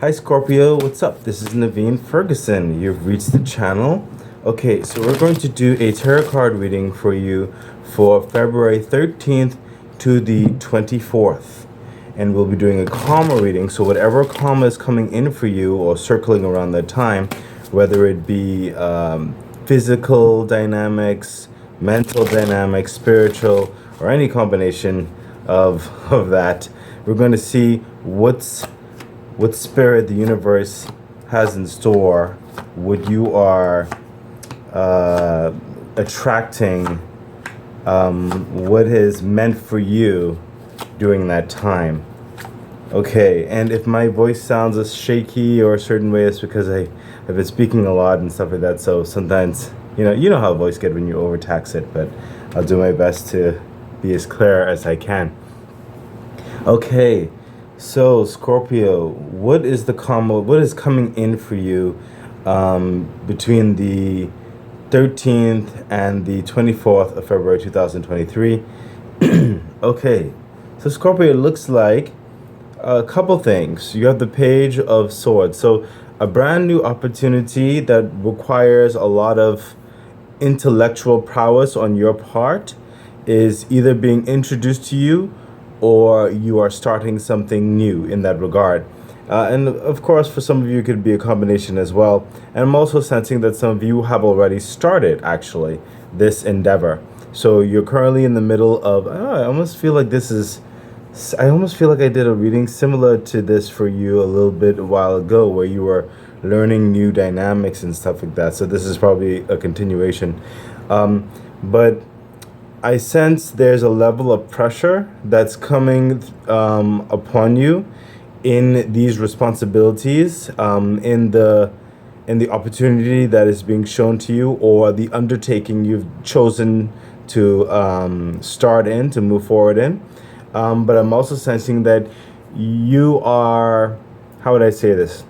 Hi Scorpio, what's up? This is Naveen Ferguson. You've reached the channel. Okay, so we're going to do a tarot card reading for you for February 13th to the 24th. And we'll be doing a karma reading, so whatever karma is coming in for you or circling around that time, whether it be physical dynamics, mental dynamics, spiritual, or any combination of that, we're going to see what spirit the universe has in store, what you are attracting, what is meant for you during that time. Okay, and if my voice sounds a shaky or a certain way, it's because I've been speaking a lot and stuff like that, so sometimes, you know how a voice gets when you overtax it, but I'll do my best to be as clear as I can. Okay. So, Scorpio, what is the karma? What is coming in for you between the 13th and the 24th of February 2023? Okay, so Scorpio, it looks like a couple things. You have the Page of Swords. So, a brand new opportunity that requires a lot of intellectual prowess on your part is either being introduced to you or you are starting something new in that regard. And of course, for some of you, it could be a combination as well. And I'm also sensing that some of you have already started, actually, this endeavor. So you're currently in the middle of, I almost feel like I did a reading similar to this for you a little bit a while ago, where you were learning new dynamics and stuff like that. So this is probably a continuation. But I sense there's a level of pressure that's coming upon you in these responsibilities, in the opportunity that is being shown to you, or the undertaking you've chosen to to move forward in. But I'm also sensing that you are, how would I say this?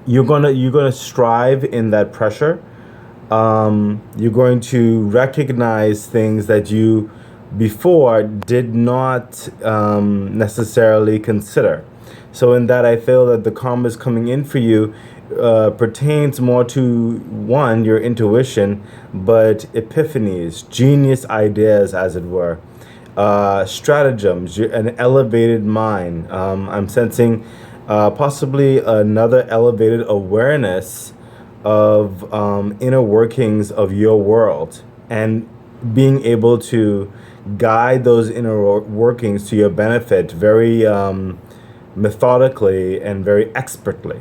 You're gonna strive in that pressure. You're going to recognize things that you before did not necessarily consider. So in that, I feel that the karma is coming in for you pertains more to, one, your intuition, but epiphanies, genius ideas, as it were, stratagems, an elevated mind. I'm sensing possibly another elevated awareness of inner workings of your world, and being able to guide those inner workings to your benefit very methodically and very expertly.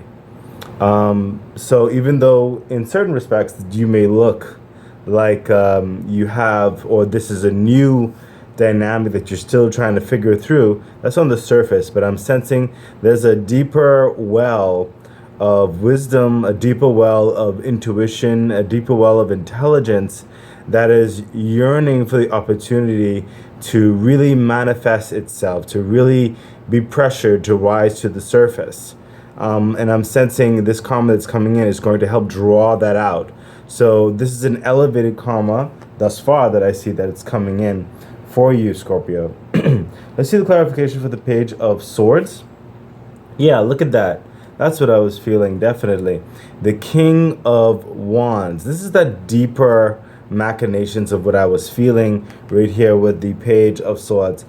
So even though in certain respects you may look like you have, or this is a new dynamic that you're still trying to figure through, that's on the surface, but I'm sensing there's a deeper well of wisdom, a deeper well of intuition, a deeper well of intelligence that is yearning for the opportunity to really manifest itself, to really be pressured to rise to the surface. And I'm sensing this karma that's coming in is going to help draw that out. So this is an elevated karma thus far that I see that it's coming in for you, Scorpio. Let's see the clarification for the Page of Swords. Yeah, look at that. That's what I was feeling, definitely. The King of Wands. This is that deeper machinations of what I was feeling right here with the Page of Swords.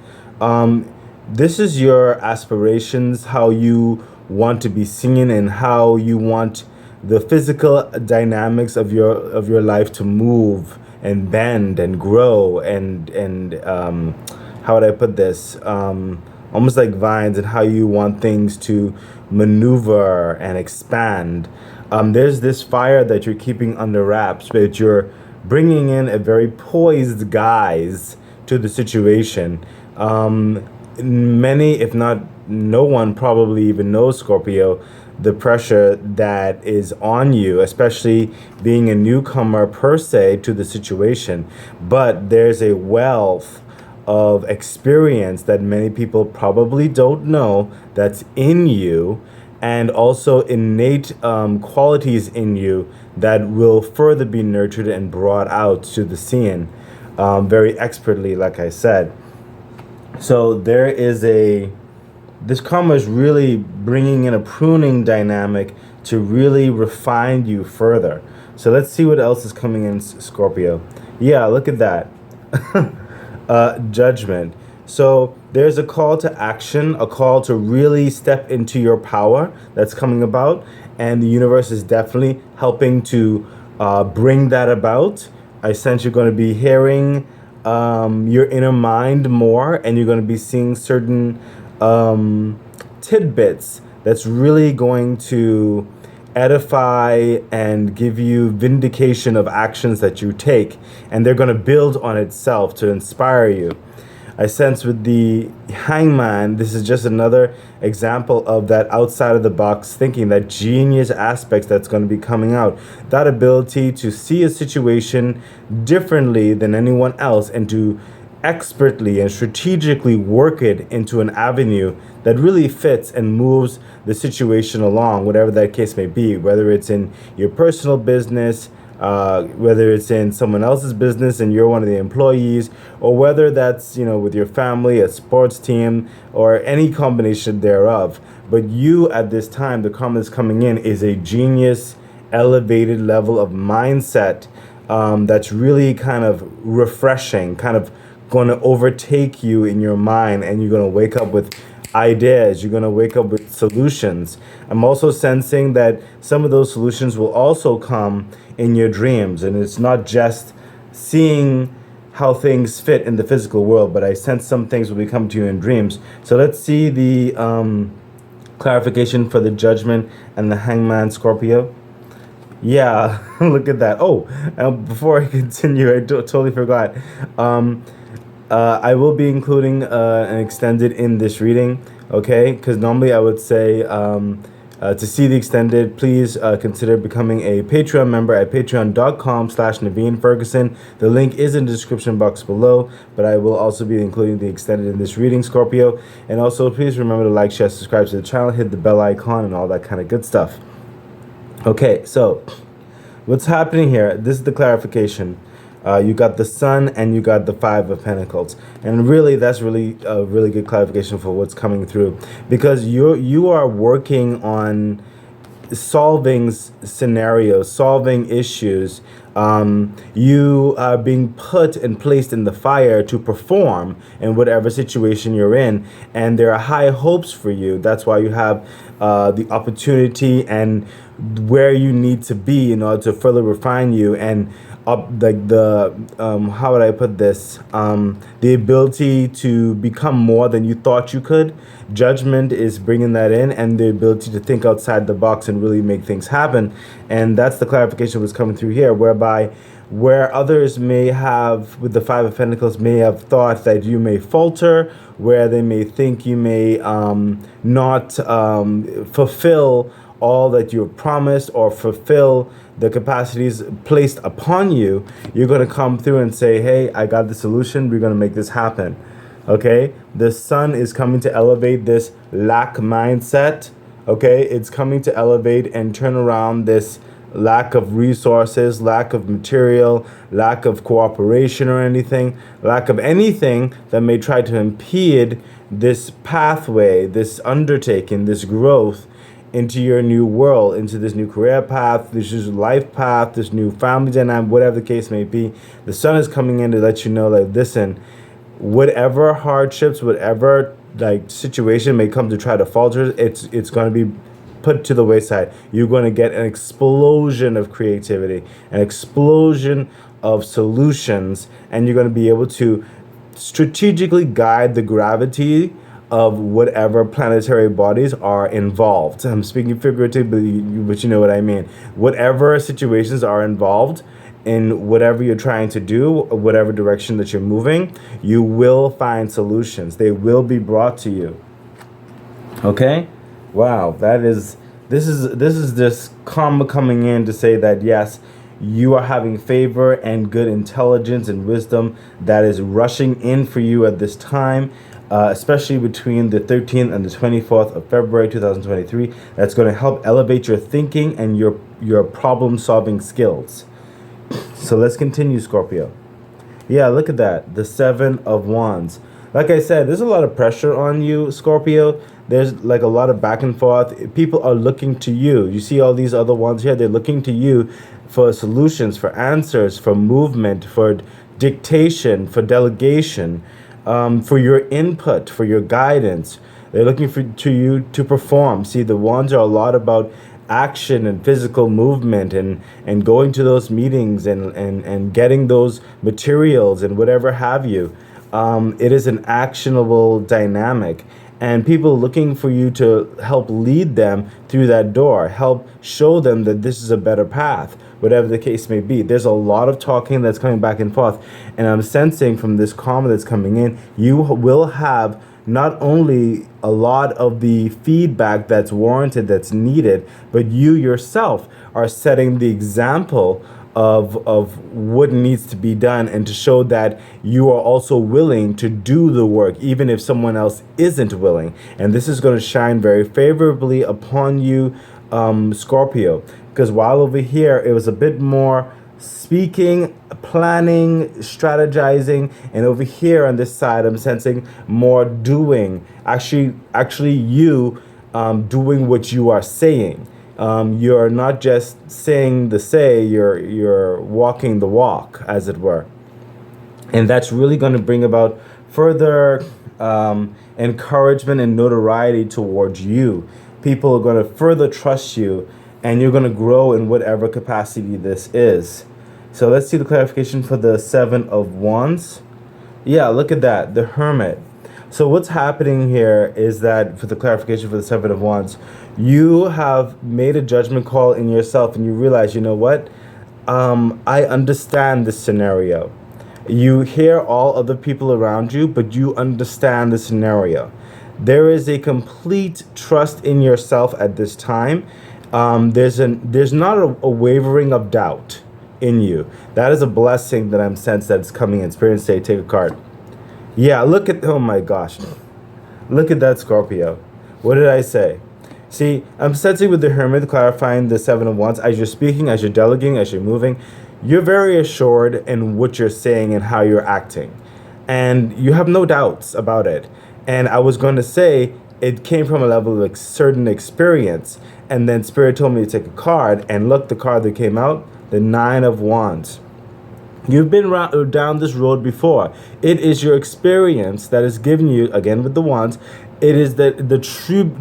This is your aspirations, how you want to be seen, and how you want the physical dynamics of your life to move and bend and grow and how would I put this? Almost like vines, and how you want things to maneuver and expand. There's this fire that you're keeping under wraps, but you're bringing in a very poised guise to the situation. Many, if not no one, probably even knows, Scorpio, the pressure that is on you, especially being a newcomer per se to the situation. But there's a wealth of experience that many people probably don't know that's in you, and also innate qualities in you that will further be nurtured and brought out to the scene very expertly, like I said. So there is a this karma is really bringing in a pruning dynamic to really refine you further. So let's see what else is coming in, Scorpio. Yeah, look at that. Judgment. So there's a call to action, a call to really step into your power that's coming about, and the universe is definitely helping to bring that about. I sense you're going to be hearing your inner mind more, and you're going to be seeing certain tidbits that's really going to edify and give you vindication of actions that you take, and they're going to build on itself to inspire you. I sense with the hangman, this is just another example of that outside of the box thinking, that genius aspects that's going to be coming out. That ability to see a situation differently than anyone else and to expertly and strategically work it into an avenue that really fits and moves the situation along, whatever that case may be, whether it's in your personal business, whether it's in someone else's business and you're one of the employees, or whether that's, with your family, a sports team, or any combination thereof. But you, at this time, the karma that's coming in is a genius, elevated level of mindset that's really kind of refreshing, kind of going to overtake you in your mind, and you're going to wake up with ideas. You're going to wake up with solutions. I'm also sensing that some of those solutions will also come in your dreams, and it's not just seeing how things fit in the physical world, but I sense some things will be coming to you in dreams. So let's see the clarification for the judgment and the hangman, Scorpio. Yeah, look at that. Oh, before I continue, I totally forgot. I will be including an extended in this reading, okay? Because normally I would say to see the extended, please consider becoming a Patreon member at patreon.com/Naveen Ferguson. The link is in the description box below, but I will also be including the extended in this reading, Scorpio. And also, please remember to like, share, subscribe to the channel, hit the bell icon, and all that kind of good stuff. Okay, so what's happening here? This is the clarification. You got the Sun and you got the Five of Pentacles, and really that's really a really good clarification for what's coming through, because you are working on solving scenarios, solving issues. You are being put and placed in the fire to perform in whatever situation you're in, and there are high hopes for you. That's why you have the opportunity and where you need to be in order to further refine you, and like the how would I put this, the ability to become more than you thought you could. Judgment is bringing that in, and the ability to think outside the box and really make things happen. And that's the clarification that's coming through here, whereby where others may have, with the Five of Pentacles, may have thought that you may falter, where they may think you may not fulfill all that you have promised or fulfill the capacities placed upon you, you're going to come through and say, hey, I got the solution. We're going to make this happen. Okay? The Sun is coming to elevate this lack mindset. Okay? It's coming to elevate and turn around this lack of resources, lack of material, lack of cooperation or anything, lack of anything that may try to impede this pathway, this undertaking, this growth into your new world, into this new career path, this new life path, this new family dynamic, whatever the case may be. The Sun is coming in to let you know, like, listen, whatever hardships, whatever like situation may come to try to falter, it's going to be put to the wayside. You're going to get an explosion of creativity, an explosion of solutions, and you're going to be able to strategically guide the gravity of whatever planetary bodies are involved. I'm speaking figuratively, but you know what I mean. Whatever situations are involved in whatever you're trying to do, whatever direction that you're moving, you will find solutions. They will be brought to you. Okay? Wow, this is just karma coming in to say that yes, you are having favor and good intelligence and wisdom that is rushing in for you at this time. Especially between the 13th and the 24th of February 2023, that's going to help elevate your thinking and your problem-solving skills. So let's continue, Scorpio. Yeah, look at that, the Seven of Wands. Like I said, there's a lot of pressure on you, Scorpio, there's like a lot of back and forth. People are looking to you. You see all these other ones here, they're looking to you for solutions, for answers, for movement, for dictation, for delegation, for your input, for your guidance. They're looking to you to perform. See, the wands are a lot about action and physical movement, and going to those meetings, and getting those materials and whatever have you. It is an actionable dynamic, and people looking for you to help lead them through that door, help show them that this is a better path, whatever the case may be. There's a lot of talking that's coming back and forth, and I'm sensing from this karma that's coming in, you will have not only a lot of the feedback that's warranted, that's needed, but you yourself are setting the example of what needs to be done, and to show that you are also willing to do the work, even if someone else isn't willing. And this is going to shine very favorably upon you, Scorpio, because while over here it was a bit more speaking, planning, strategizing, and over here on this side I'm sensing more doing, actually you doing what you are saying. You're not just saying the say, you're walking the walk, as it were. And that's really going to bring about further encouragement and notoriety towards you. People are going to further trust you, and you're going to grow in whatever capacity this is. So let's see the clarification for the Seven of Wands. Yeah, look at that, the Hermit. So what's happening here is that, for the clarification for the Seven of Wands, you have made a judgment call in yourself, and you realize, you know what? I understand this scenario. You hear all other people around you, but you understand the scenario. There is a complete trust in yourself at this time. There's not a wavering of doubt in you. That is a blessing that I'm sensed that's coming in. Spirit say, take a card. Yeah, look at, oh my gosh. Look at that, Scorpio. What did I say? See, I'm sensing with the Hermit, clarifying the Seven of Wands, as you're speaking, as you're delegating, as you're moving, you're very assured in what you're saying and how you're acting. And you have no doubts about it. And I was going to say, it came from a level of like certain experience. And then Spirit told me to take a card, and look, the card that came out, the Nine of Wands. You've been down this road before. It is your experience that is giving you, again with the wands, it is the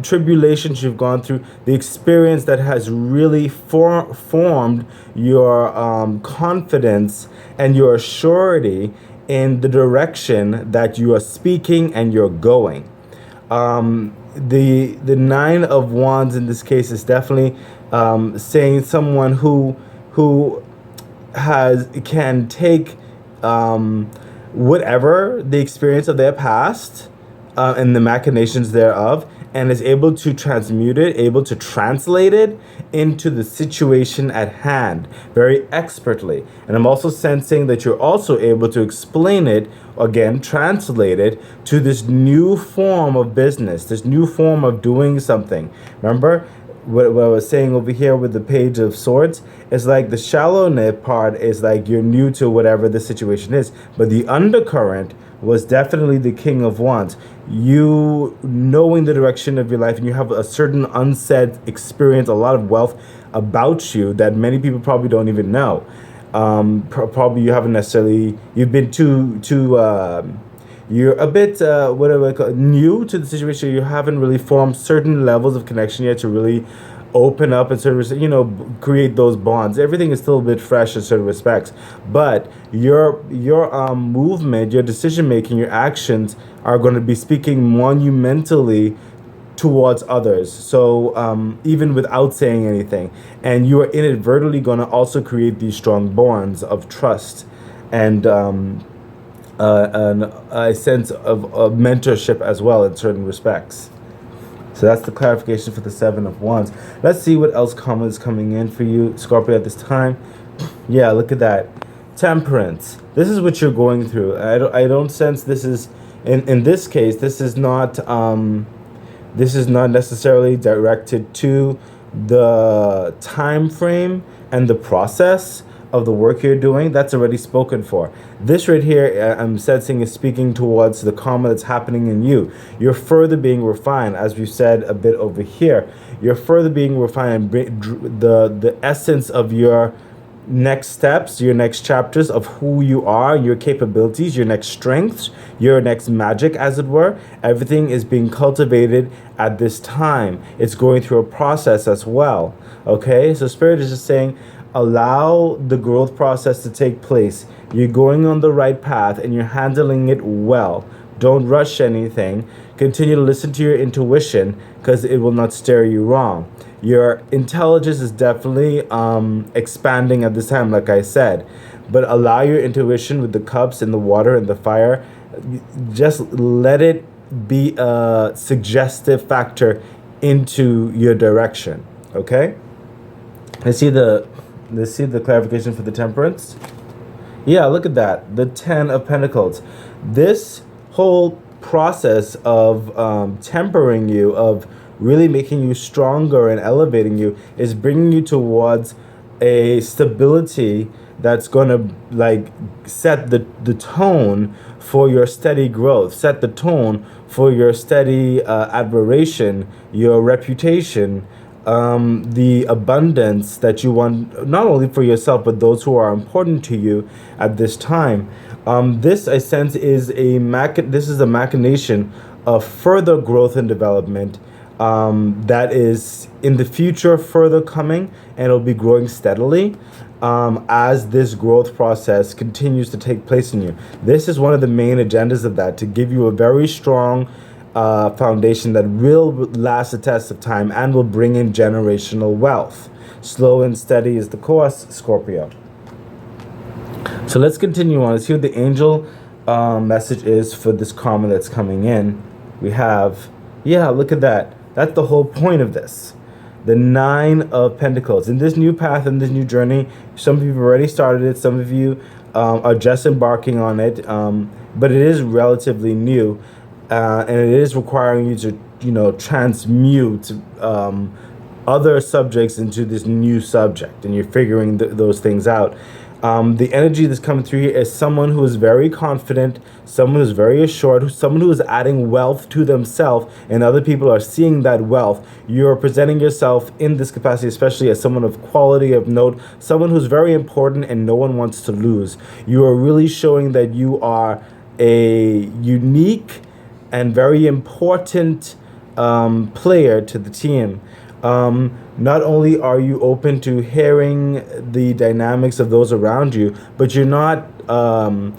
tribulations you've gone through, the experience that has really formed your confidence and your surety in the direction that you are speaking and you're going. The Nine of Wands in this case is definitely saying someone who can take whatever the experience of their past and the machinations thereof, and is able to transmute it, able to translate it into the situation at hand very expertly. And I'm also sensing that you're also able to explain it, again, translate it to this new form of business, this new form of doing something. Remember what I was saying over here with the Page of Swords? It's like the shallowness part is like you're new to whatever the situation is, but the undercurrent was definitely the King of Wands. You knowing the direction of your life, and you have a certain unsaid experience, a lot of wealth about you that many people probably don't even know. Probably you haven't necessarily, you've been you're a bit new to the situation. You haven't really formed certain levels of connection yet to really open up and sort of, create those bonds. Everything is still a bit fresh in certain respects, but your movement, your decision making, your actions are going to be speaking monumentally towards others. So even without saying anything, and you are inadvertently going to also create these strong bonds of trust and a sense of mentorship as well in certain respects. So that's the clarification for the Seven of Wands. Let's see what else is coming in for you, Scorpio, at this time. Yeah, look at that. Temperance. This is what you're going through. I don't sense this is, in this case, this is not necessarily directed to the time frame and the process of the work you're doing, that's already spoken for. This right here, I'm sensing, is speaking towards the karma that's happening in you. You're further being refined, as we've said a bit over here. You're further being refined. The essence of your next steps, your next chapters of who you are, your capabilities, your next strengths, your next magic, as it were. Everything is being cultivated at this time. It's going through a process as well. Okay, so Spirit is just saying, allow the growth process to take place. You're going on the right path and you're handling it well. Don't rush anything. Continue to listen to your intuition, because it will not steer you wrong. Your intelligence is definitely expanding at this time, like I said. But allow your intuition with the cups and the water and the fire. Just let it be a suggestive factor into your direction. Okay? Let's see the clarification for the temperance. Yeah, look at that. The 10 of Pentacles. This whole process of tempering you, of really making you stronger and elevating you, is bringing you towards a stability that's going to like set the tone for your steady growth, set the tone for your steady admiration, your reputation, the abundance that you want, not only for yourself, but those who are important to you at this time. This, I sense, is a machination of further growth and development that is in the future further coming, and it'll be growing steadily as this growth process continues to take place in you. This is one of the main agendas of that, to give you a very strong foundation that will last the test of time and will bring in generational wealth. Slow and steady is the course, Scorpio. So let's continue on. Let's see what the angel message is for this karma that's coming in. We have, yeah, look at that. That's the whole point of this. The 9 of Pentacles. In this new path, in this new journey, some of you have already started it. Some of you are just embarking on it. But it is relatively new. And it is requiring you to, transmute other subjects into this new subject. And you're figuring those things out. The energy that's coming through here is someone who is very confident, someone who's very assured, someone who is adding wealth to themselves, and other people are seeing that wealth. You're presenting yourself in this capacity, especially as someone of quality, of note, someone who's very important and no one wants to lose. You are really showing that you are a unique and very important player to the team. Not only are you open to hearing the dynamics of those around you, but you're not going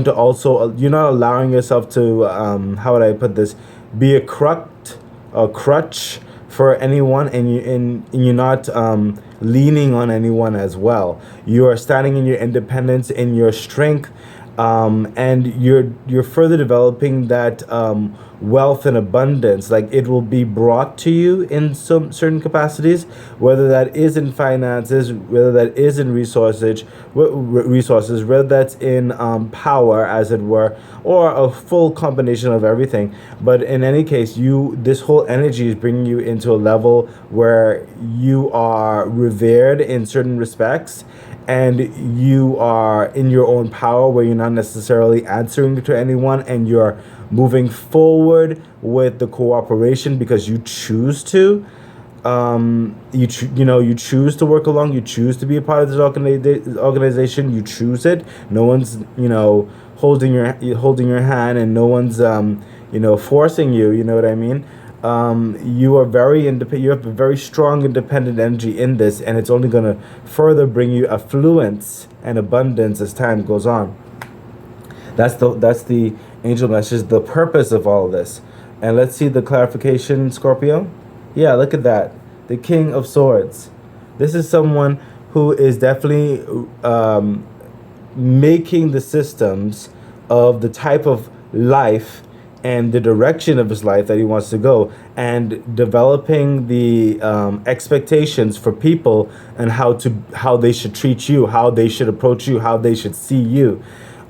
to also, you're not allowing yourself to, how would I put this, be a crutch for anyone, and you're not leaning on anyone as well. You are standing in your independence, in your strength, and you're further developing that wealth and abundance. Like, it will be brought to you in some certain capacities, whether that is in finances, whether that is in resources, whether that's in power, as it were, or a full combination of everything. But in any case, this whole energy is bringing you into a level where you are revered in certain respects, and you are in your own power, where you're not necessarily answering to anyone, and you're moving forward with the cooperation because you choose to. You choose to work along. You choose to be a part of this organization. You choose it. No one's holding your hand, and no one's forcing you. You know what I mean? You are very independent. You have a very strong independent energy in this, and it's only going to further bring you affluence and abundance as time goes on. That's the angel message, the purpose of all of this. And let's see the clarification, Scorpio. Yeah, look at that. The King of Swords. This is someone who is definitely making the systems of the type of life and the direction of his life that he wants to go, and developing the expectations for people, and how they should treat you, how they should approach you, how they should see you.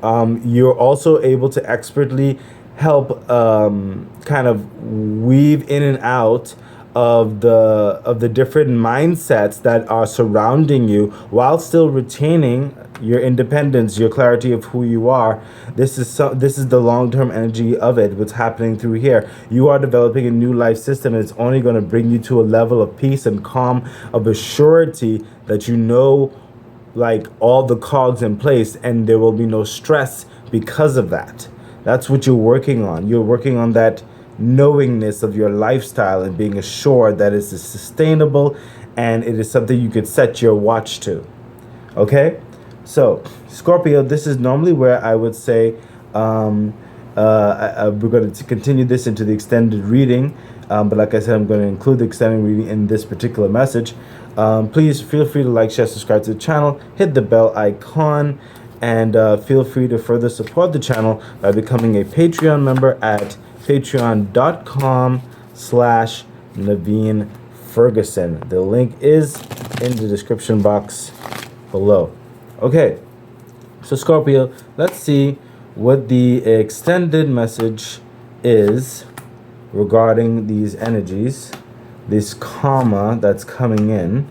You're also able to expertly help kind of weave in and out of the different mindsets that are surrounding you while still retaining your independence, your clarity of who you are. This is the long-term energy of it, what's happening through here. You are developing a new life system, and it's only going to bring you to a level of peace and calm, of a surety that you know, like, all the cogs in place, and there will be no stress because of that. That's what you're working on. You're working on that knowingness of your lifestyle and being assured that it's sustainable and it is something you could set your watch to. Okay? So, Scorpio, this is normally where I would say we're going to continue this into the extended reading. But like I said, I'm going to include the extended reading in this particular message. Please feel free to like, share, subscribe to the channel, hit the bell icon, and feel free to further support the channel by becoming a Patreon member at patreon.com/Naveen Ferguson. The link is in the description box below. Okay, so Scorpio, let's see what the extended message is regarding these energies, this karma that's coming in,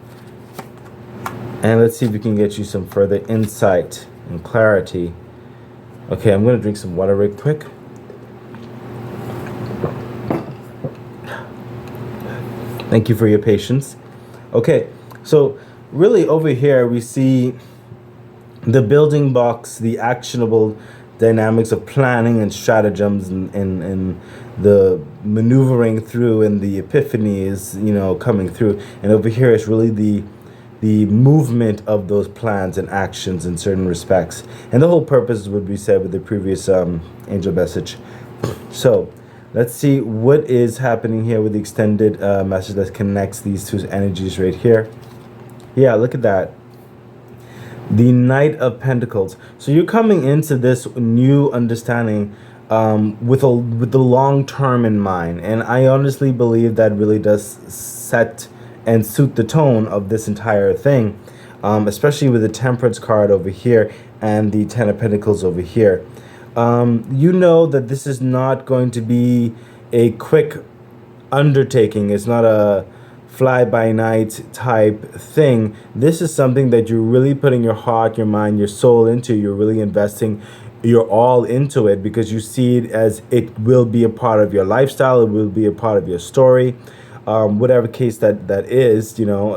and let's see if we can get you some further insight and clarity. Okay, I'm going to drink some water real quick. Thank you for your patience. Okay, so really over here we see the building blocks, the actionable dynamics of planning and stratagems, and the maneuvering through, and the epiphanies, coming through. And over here is really the movement of those plans and actions in certain respects. And the whole purpose would be said with the previous angel message. So let's see what is happening here with the extended message that connects these two energies right here. Yeah, look at that. The Knight of Pentacles. So you're coming into this new understanding with the long term in mind, and I honestly believe that really does set and suit the tone of this entire thing, especially with the Temperance card over here and the Ten of Pentacles over here. You know that this is not going to be a quick undertaking. It's not a fly-by-night type thing. This is something that you're really putting your heart, your mind, your soul into. You're really investing your all into it because you see it as it will be a part of your lifestyle. It will be a part of your story. Whatever case that is, you know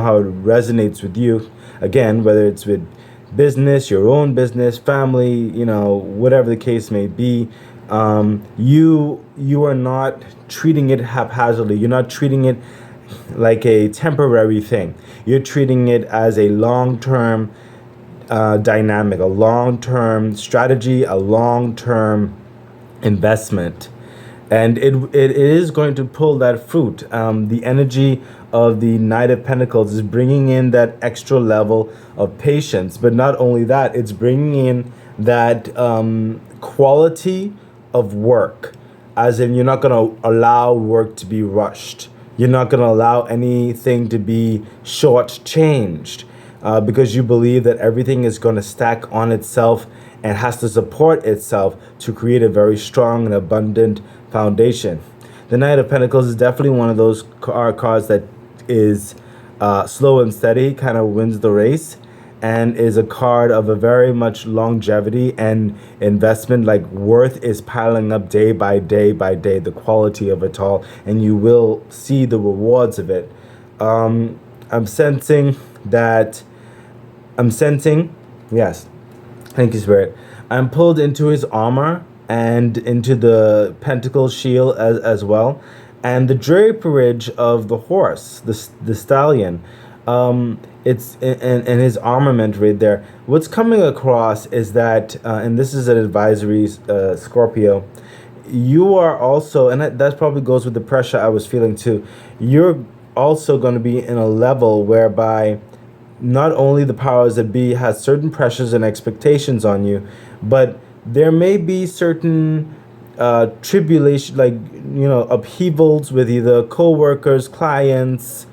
how it resonates with you. Again, whether it's with business, your own business, family, whatever the case may be, you are not treating it haphazardly. You're not treating it like a temporary thing. You're treating it as a long-term dynamic, a long-term strategy, a long-term investment. And it is going to pull that fruit. The energy of the Knight of Pentacles is bringing in that extra level of patience. But not only that, it's bringing in that quality of work. As in, you're not going to allow work to be rushed. You're not going to allow anything to be shortchanged because you believe that everything is going to stack on itself and has to support itself to create a very strong and abundant foundation. The Knight of Pentacles is definitely one of those cards that is slow and steady, kind of wins the race, and is a card of a very much longevity and investment. Like, worth is piling up day by day by day, the quality of it all, and you will see the rewards of it. I'm sensing, yes, thank you, Spirit. I'm pulled into his armor and into the pentacle shield as well, and the draperage of the horse, the stallion. It's and his armament right there. What's coming across is that, and this is an advisory, Scorpio, you are also, and that probably goes with the pressure I was feeling too, you're also going to be in a level whereby not only the powers that be has certain pressures and expectations on you, but there may be certain tribulation, like, upheavals with either co-workers, clients,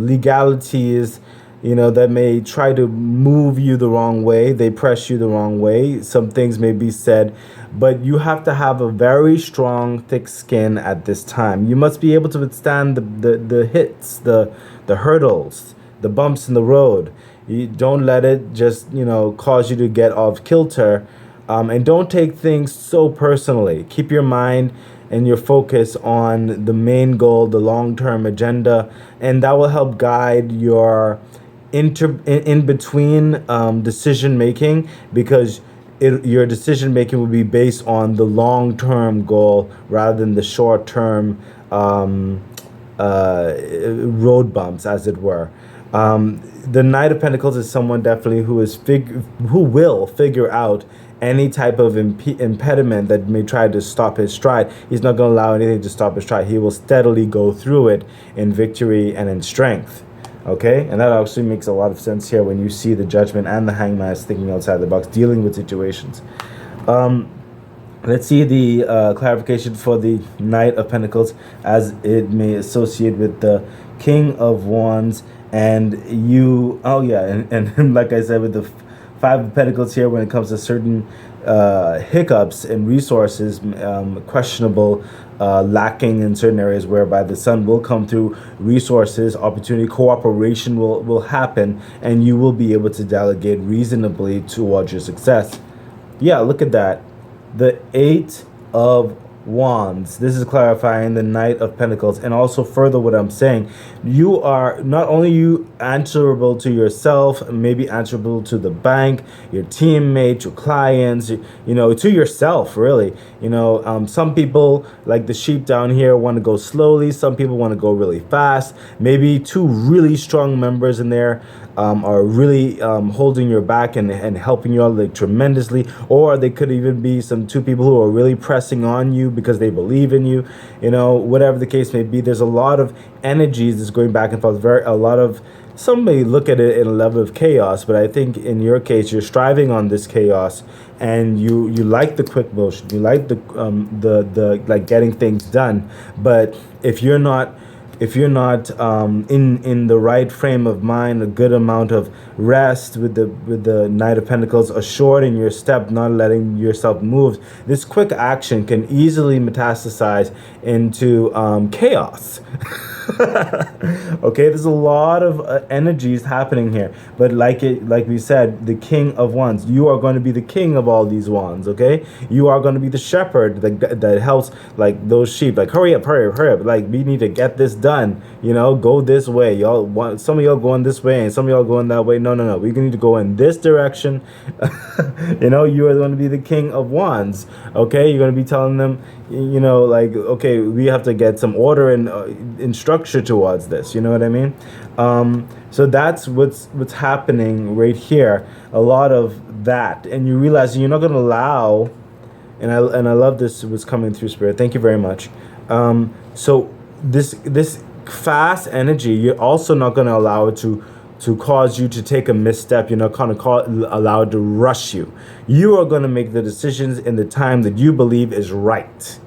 legalities that may try to move you the wrong way. They press you the wrong way. Some things may be said, but you have to have a very strong, thick skin at this time. You must be able to withstand the hits, the hurdles, the bumps in the road. You don't let it just, cause you to get off kilter. And don't take things so personally. Keep your mind and your focus on the main goal, the long-term agenda, and that will help guide your in between decision making, because your decision making will be based on the long-term goal rather than the short-term road bumps, as it were. The Knight of Pentacles is someone definitely who will figure out any type of impediment that may try to stop his stride. He's not going to allow anything to stop his stride. He will steadily go through it in victory and in strength. Okay, and that actually makes a lot of sense here when you see the Judgment and the Hangman thinking outside the box, dealing with situations. Let's see the clarification for the Knight of Pentacles as it may associate with the King of Wands. And and like I said, with the Five of Pentacles here, when it comes to certain hiccups and resources, questionable, lacking in certain areas, whereby the Sun will come through, resources, opportunity, cooperation will happen, and you will be able to delegate reasonably towards your success. Yeah, look at that. The Eight of Wands. This is clarifying the Knight of Pentacles, and also further what I'm saying, you are not only you answerable to yourself, maybe answerable to the bank, your teammates, your clients, to yourself, really. Some people, like the sheep down here, want to go slowly. Some people want to go really fast. Maybe two really strong members in there are really holding your back and helping you out like tremendously, or they could even be two people who are really pressing on you because they believe in you. Whatever the case may be, there's a lot of energies that's going back and forth. Some may look at it in a level of chaos, but I think in your case you're striving on this chaos, and you like the quick motion, you like the like getting things done. But if you're not in the right frame of mind, a good amount of rest with the Knight of Pentacles, assured in your step, not letting yourself move, this quick action can easily metastasize into chaos. Okay, there's a lot of energies happening here, but like we said, the King of Wands, you are going to be the king of all these wands. Okay, you are going to be the shepherd that helps like those sheep, like hurry up, like we need to get this done, go this way. Some of y'all going this way and some of y'all going that way. No, we need to go in this direction. You are going to be the King of Wands. Okay, you're going to be telling them, okay, we have to get some order and in structure towards this. You know what I mean? So that's what's happening right here. A lot of that, and you realize you're not going to allow. And I love this was coming through, Spirit. Thank you very much. So this fast energy, you're also not going to allow it to cause you to take a misstep. You're not going to allow it to rush you. You are going to make the decisions in the time that you believe is right.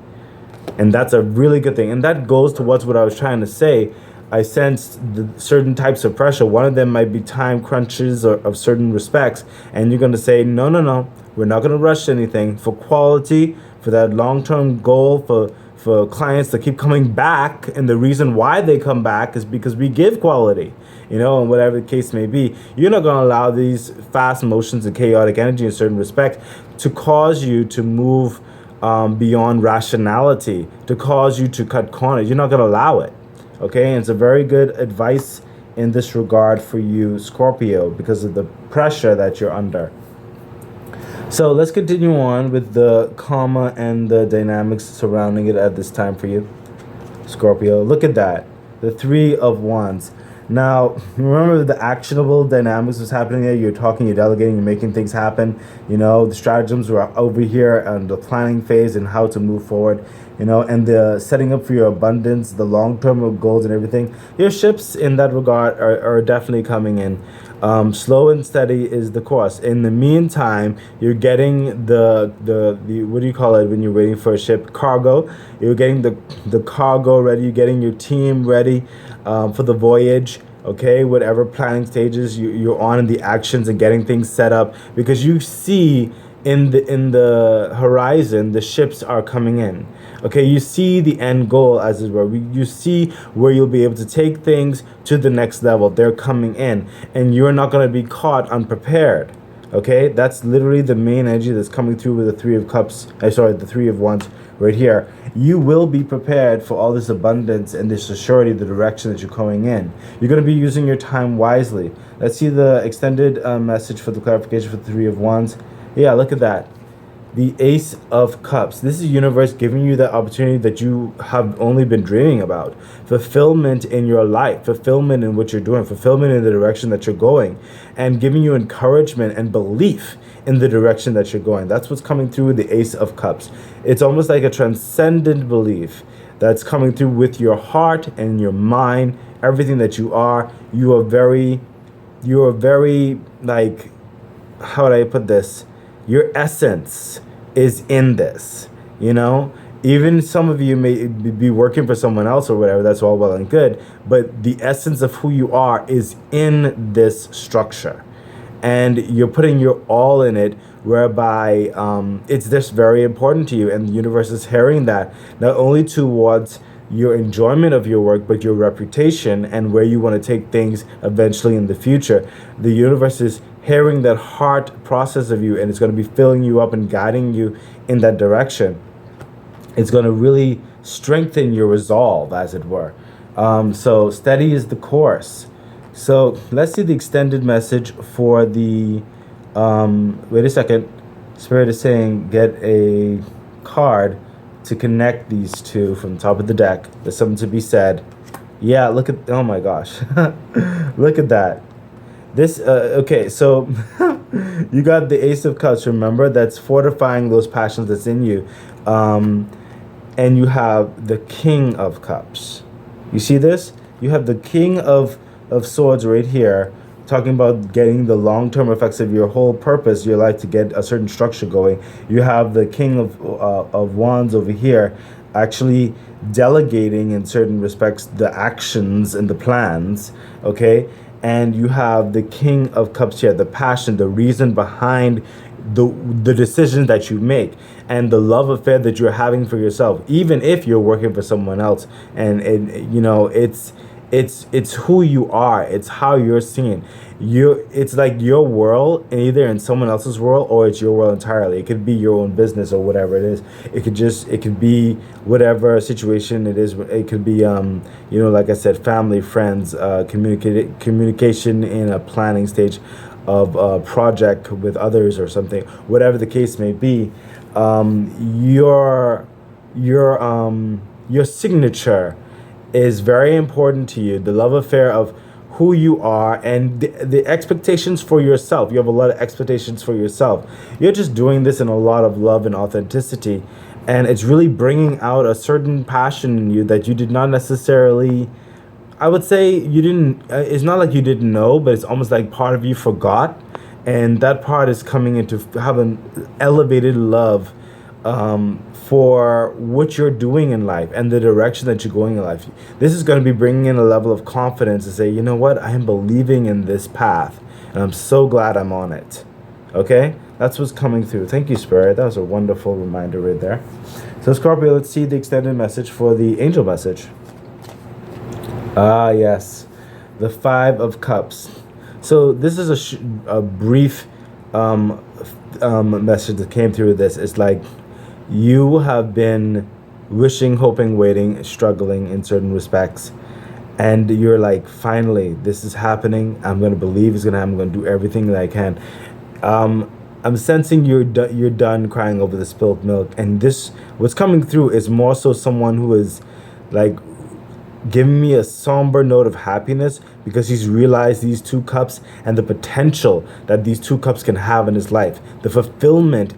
And that's a really good thing. And that goes towards what I was trying to say. I sensed certain types of pressure. One of them might be time crunches of certain respects. And you're going to say, no. We're not going to rush anything. For quality, for that long-term goal, for clients to keep coming back. And the reason why they come back is because we give quality. And whatever the case may be, you're not going to allow these fast motions and chaotic energy in certain respects to cause you to move beyond rationality, to cause you to cut corners. You're not going to allow it. Okay, and it's a very good advice in this regard for you, Scorpio, because of the pressure that you're under. So let's continue on with the karma and the dynamics surrounding it at this time for you, Scorpio. Look at that, the Three of Wands. Now, remember the actionable dynamics was happening there. You're talking, you're delegating, you're making things happen. The stratagems were over here and the planning phase and how to move forward, and the setting up for your abundance, the long-term goals and everything. Your ships in that regard are definitely coming in. Slow and steady is the course. In the meantime, you're getting the what do you call it when you're waiting for a ship? Cargo. You're getting the cargo ready. You're getting your team ready for the voyage. okay, whatever planning stages you're on, in the actions and getting things set up, because you see in the horizon the ships are coming in. Okay, you see the end goal, as it were. You see where you'll be able to take things to the next level. They're coming in, and you're not going to be caught unprepared. Okay, that's literally the main energy that's coming through with the Three of Cups. The Three of Wands right here. You will be prepared for all this abundance and this assurity, the direction that you're going in. You're going to be using your time wisely. Let's see the extended message for the clarification for the Three of Wands. Yeah, look at that. The Ace of Cups. This is the universe giving you the opportunity that you have only been dreaming about. Fulfillment in your life, fulfillment in what you're doing, fulfillment in the direction that you're going, and giving you encouragement and belief in the direction that you're going. That's what's coming through with the Ace of Cups. It's almost like a transcendent belief that's coming through with your heart and your mind, everything that you are. You are very, like, how would I put this? Your essence is in this, even some of you may be working for someone else or whatever. That's all well and good, but the essence of who you are is in this structure, and you're putting your all in it, whereby it's just very important to you, and the universe is hearing that, not only towards your enjoyment of your work, but your reputation and where you want to take things eventually in the future. The universe is hearing that heart process of you, and it's going to be filling you up and guiding you in that direction. It's going to really strengthen your resolve, as it were. So steady is the course. So let's see the extended message for the, wait a second. Spirit is saying get a card to connect these two from the top of the deck. There's something to be said. Yeah, look at, oh my gosh. Look at that. This, okay, so you got the Ace of Cups, remember? That's fortifying those passions that's in you. And you have the King of Cups. You see this? You have the King of Swords right here, talking about getting the long-term effects of your whole purpose, your life, to get a certain structure going. You have the King of Wands over here, actually delegating in certain respects the actions and the plans, okay? And you have the King of Cups here, the passion, the reason behind the decisions that you make, and the love affair that you're having for yourself, even if you're working for someone else. And it's who you are. It's how you're seen. It's like your world, either in someone else's world or it's your world entirely. It could be your own business or whatever it is. It could be whatever situation it is. It could be like I said, family, friends, communication in a planning stage of a project with others or something. Whatever the case may be, your signature is very important to you. The love affair of who you are, and the expectations for yourself. You have a lot of expectations for yourself. You're just doing this in a lot of love and authenticity, and it's really bringing out a certain passion in you that you did not necessarily, I would say you didn't, it's not like you didn't know, but it's almost like part of you forgot, and that part is coming into having elevated love for what you're doing in life and the direction that you're going in life. This is going to be bringing in a level of confidence to say, you know what, I am believing in this path, and I'm so glad I'm on it. Okay? That's what's coming through. Thank you, Spirit. That was a wonderful reminder right there. So, Scorpio, let's see the extended message for the angel message. Ah, yes. The Five of Cups. So this is a brief message that came through this. It's like, you have been wishing, hoping, waiting, struggling in certain respects, and you're like, finally, this is happening. I'm going to believe it's going to happen. I'm going to do everything that I can. I'm sensing you're done crying over the spilled milk, and what's coming through is more so someone who is like giving me a somber note of happiness, because he's realized these two cups and the potential that these two cups can have in his life, the fulfillment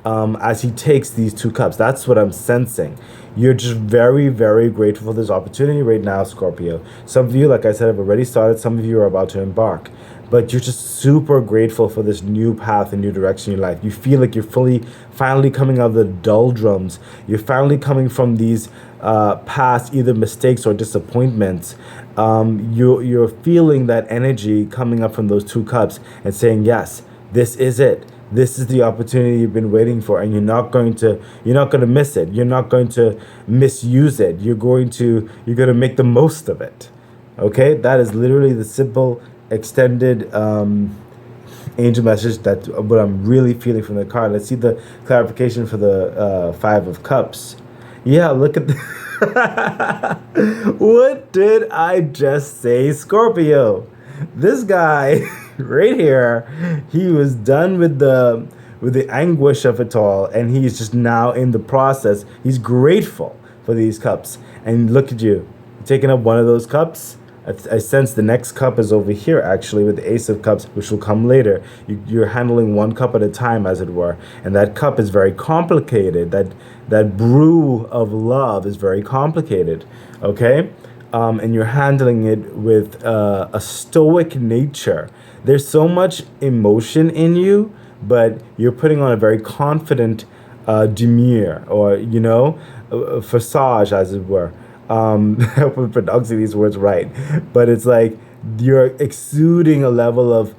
as he takes these 2 cups. That's what I'm sensing. You're just very, very grateful for this opportunity right now, Scorpio. Some of you, like I said, have already started. Some of you are about to embark. But you're just super grateful for this new path and new direction in your life. You feel like you're finally coming out of the doldrums. You're finally coming from these past either mistakes or disappointments. You're feeling that energy coming up from those 2 cups and saying, yes, this is it. This is the opportunity you've been waiting for, and you're not going to miss it. You're not going to misuse it. You're going to make the most of it. Okay? That is literally the simple extended angel message that what I'm really feeling from the card. Let's see the clarification for the 5 of Cups. Yeah, look at what did I just say, Scorpio? This guy right here, he was done with the anguish of it all, and he's just now in the process. He's grateful for these cups. And look at you, taking up one of those cups. I sense the next cup is over here, actually, with the Ace of Cups, which will come later. You're handling 1 cup at a time, as it were. And that cup is very complicated. That brew of love is very complicated, okay? And you're handling it with a stoic nature. There's so much emotion in you, but you're putting on a very confident demeanor, or, facade, as it were. I hope I'm pronouncing these words right. But it's like you're exuding a level of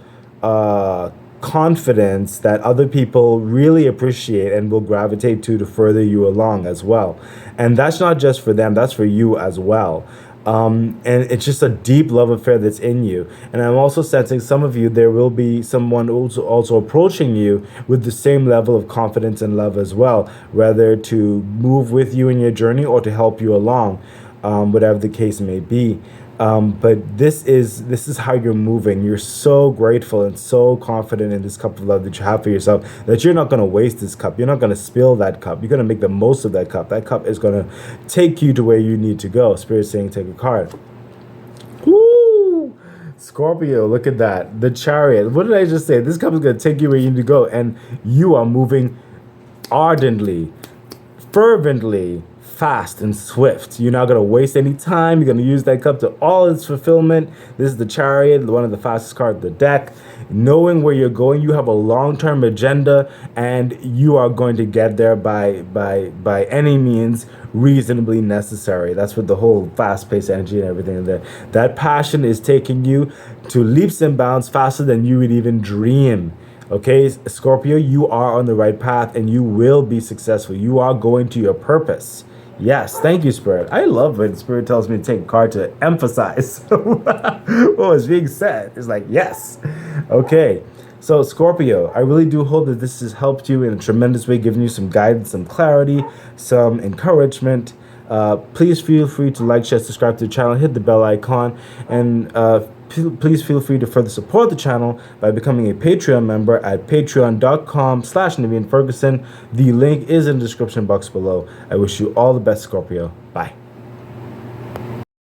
confidence that other people really appreciate and will gravitate to further you along as well. And that's not just for them, that's for you as well. And it's just a deep love affair that's in you. And I'm also sensing some of you, there will be someone also approaching you with the same level of confidence and love as well, whether to move with you in your journey or to help you along, whatever the case may be. But this is how you're moving. You're so grateful and so confident in this cup of love that you have for yourself that you're not going to waste this cup. You're not going to spill that cup. You're going to make the most of that cup. That cup is going to take you to where you need to go. Spirit saying, take a card. Woo! Scorpio, look at that. The Chariot. What did I just say? This cup is going to take you where you need to go. And you are moving ardently, fervently, fast and swift. You're not going to waste any time. You're going to use that cup to all its fulfillment. This is the Chariot, one of the fastest cards of the deck. Knowing where you're going, you have a long-term agenda, and you are going to get there by any means reasonably necessary. That's with the whole fast-paced energy and everything in there. That passion is taking you to leaps and bounds faster than you would even dream. Okay, Scorpio, you are on the right path, and you will be successful. You are going to your purpose. Yes, thank you, Spirit. I love when Spirit tells me to take a card to emphasize what was being said. It's like, yes. Okay, so Scorpio, I really do hope that this has helped you in a tremendous way, giving you some guidance, some clarity, some encouragement. Please feel free to like, share, subscribe to the channel, hit the bell icon, and please feel free to further support the channel by becoming a Patreon member at patreon.com/Naveen Ferguson. The link is in the description box below. I wish you all the best, Scorpio.